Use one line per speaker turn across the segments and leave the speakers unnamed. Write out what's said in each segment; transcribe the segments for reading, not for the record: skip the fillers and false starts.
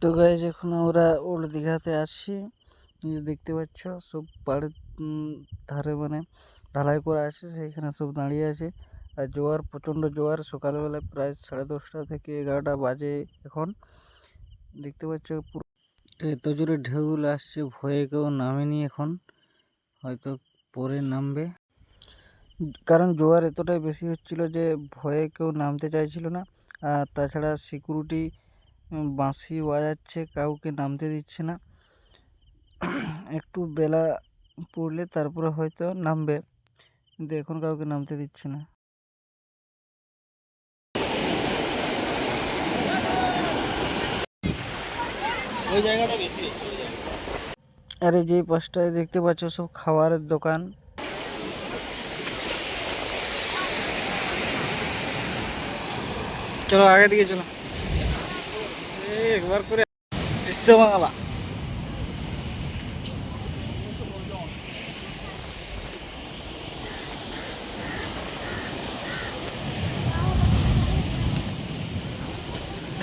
তো গাইজ এখন আমরা ওল্ড দীঘাতে আসছি। দেখতে পাচ্ছ সব পাড়ের ধারে মানে ঢালাই করা আছে, সেইখানে সব দাঁড়িয়ে আছে। আর জোয়ার, প্রচণ্ড জোয়ার। সকালবেলা প্রায় 10:30 থেকে 11টা বাজে এখন। দেখতে পাচ্ছ পুরো এত জোরে ঢেউ আসছে, ভয়ে কেউ নামেনি এখন, হয়তো পরে নামবে। কারণ জোয়ার এতটাই বেশি হচ্ছিল যে ভয়ে কেউ নামতে চাইছিল না। আর তাছাড়া সিকিউরিটি বাঁশি বাজাচ্ছে, কাউকে নামতে দিচ্ছে না। একটু বেলা পড়লে তারপরে হয়তো নামবে, কিন্তু এখন কাউকে নামতে দিচ্ছে না।
ওই জায়গাটা বেশি হচ্ছে।
আর এই যে পাশটায় দেখতে পাচ্ছ সব খাবারের দোকান। চলো আগে দিকে চলো, একবার করে বিশ্ব বাংলা।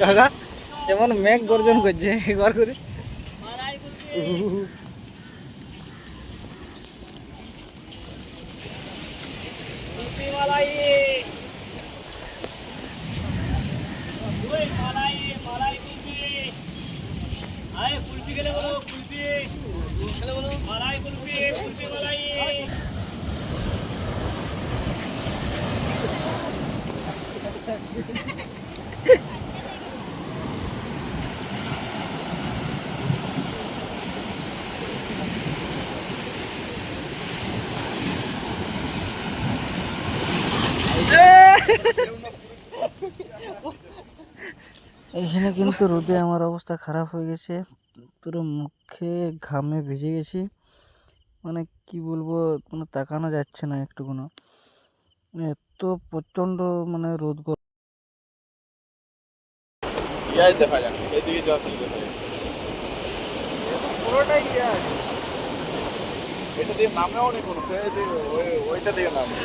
কাকা যেমন মেঘ গর্জন করছে, একবার করে এখানে কিন্তু রোদে আমার অবস্থা খারাপ হয়ে গেছে, পুরো মুখে ঘামে ভিজে গেছি। মানে কি বলবো, মানে তাকানো যাচ্ছে না একটুকুনো, মানে এত প্রচণ্ড মানে রোদ।
দেখা যাক এইদিকে যাওয়া পুরোটাই এটা দিয়ে নামেও নেই কোনো, ওইটা দিয়ে নামে।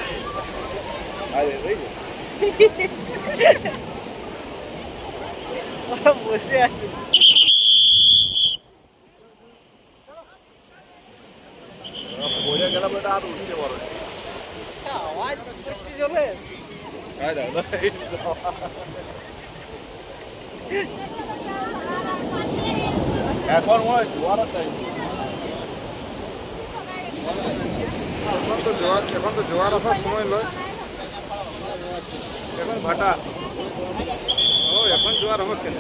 বসে আছে
বোঝা গেল ওটা আর উঠতে পারো
আওয়াজ করছে চলে।
এখন মনে হয় জোয়ার চাই। এখন তো জোয়ার আসার সময় নয়, এখন ভাটা। ও এখন জোয়ার হবে কেন?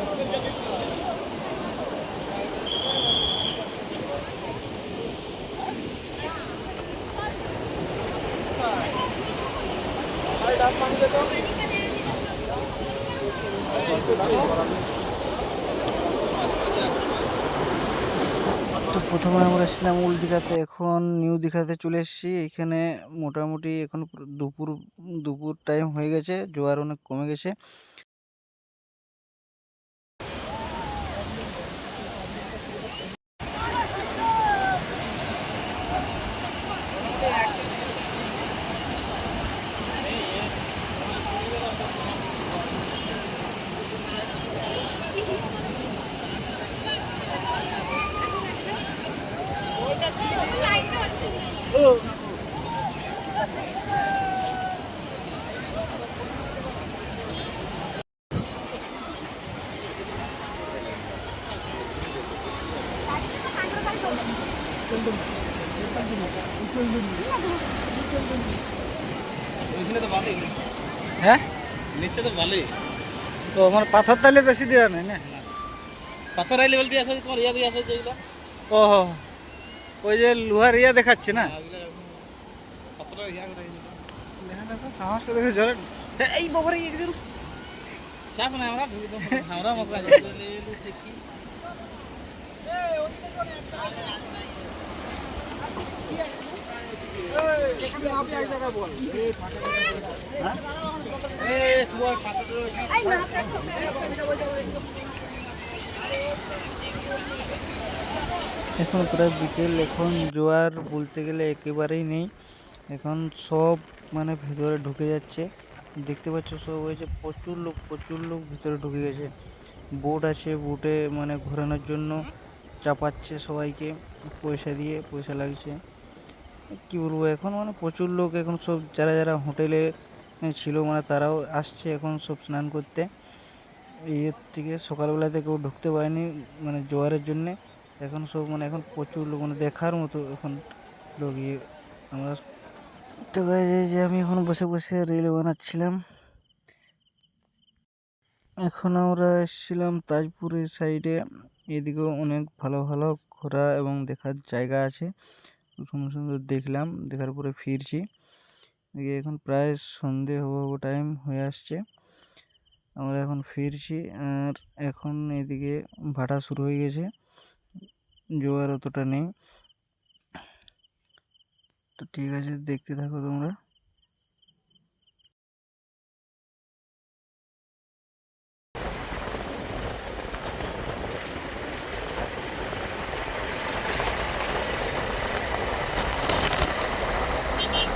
তো প্রথমে আমরা ছিলাম ওল্ড দীঘাতে, এখন নিউ দীঘাতে চলে এসেছি। এখানে মোটামুটি এখন দুপুর দুপুর টাইম হয়ে গেছে, জোয়ার অনেক কমে গেছে। হ্যাঁ
নিশ্চয় তো ভালোই।
তো আমার পাথর তাহলে বেশি দেওয়া নেই না?
পাথর আই লেভেল দিয়ে আসে, তোমার ইয়া দিয়ে আসে যেগুলো।
ও ওই যে লোহার ইয়া দেখাচ্ছে না,
পাথর ইয়া করে
সমস্যা দেখে জলে এই বাবারে একজন
চাপ না আমরা আমরা মকরা
এখন প্রায় বিকেল, এখন জোয়ার বলতে গেলে একেবারেই নেই। এখন সব মানে ভেতরে ঢুকে যাচ্ছে, দেখতে পাচ্ছ সব হয়েছে, প্রচুর লোক ভিতরে ঢুকে গেছে। বোট আছে, বোটে মানে ঘোরানোর জন্য চাপাচ্ছে সবাইকে পয়সা দিয়ে, পয়সা লাগছে। কি বলবো, এখন মানে প্রচুর লোক, এখন সব যারা যারা হোটেলে ছিল মানে তারাও আসছে এখন সব স্নান করতে। ইয়ের থেকে সকালবেলাতে কেউ ঢুকতে পারেনি মানে জোয়ারের জন্যে। এখন সব মানে এখন প্রচুর লোক, মানে দেখার মতো এখন লোক আমরা তো guys, এই যে আমি এখন বসে বসে রিল বানাচ্ছিলাম। এখন আমরা এসেছিলাম তাজপুরের সাইডে। এদিকেও অনেক ভালো ভালো ঘোরা এবং দেখার জায়গা আছে, সুন্দর সুন্দর দেখলাম, দেখার পরে ফিরছি। এখন প্রায় সন্ধে হবো টাইম হয়ে আসছে, আমরা এখন ফিরছি। আর এখন এদিকে ভাটা শুরু হয়ে গেছে, জোয়ার অতটা নেই। তো ঠিক আছে, দেখতে থাকো তোমরা।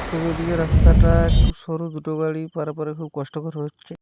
তো এদিকে রাস্তাটা একটু সরু, দুটো গাড়ি পারাপারে খুব কষ্টকর হচ্ছে।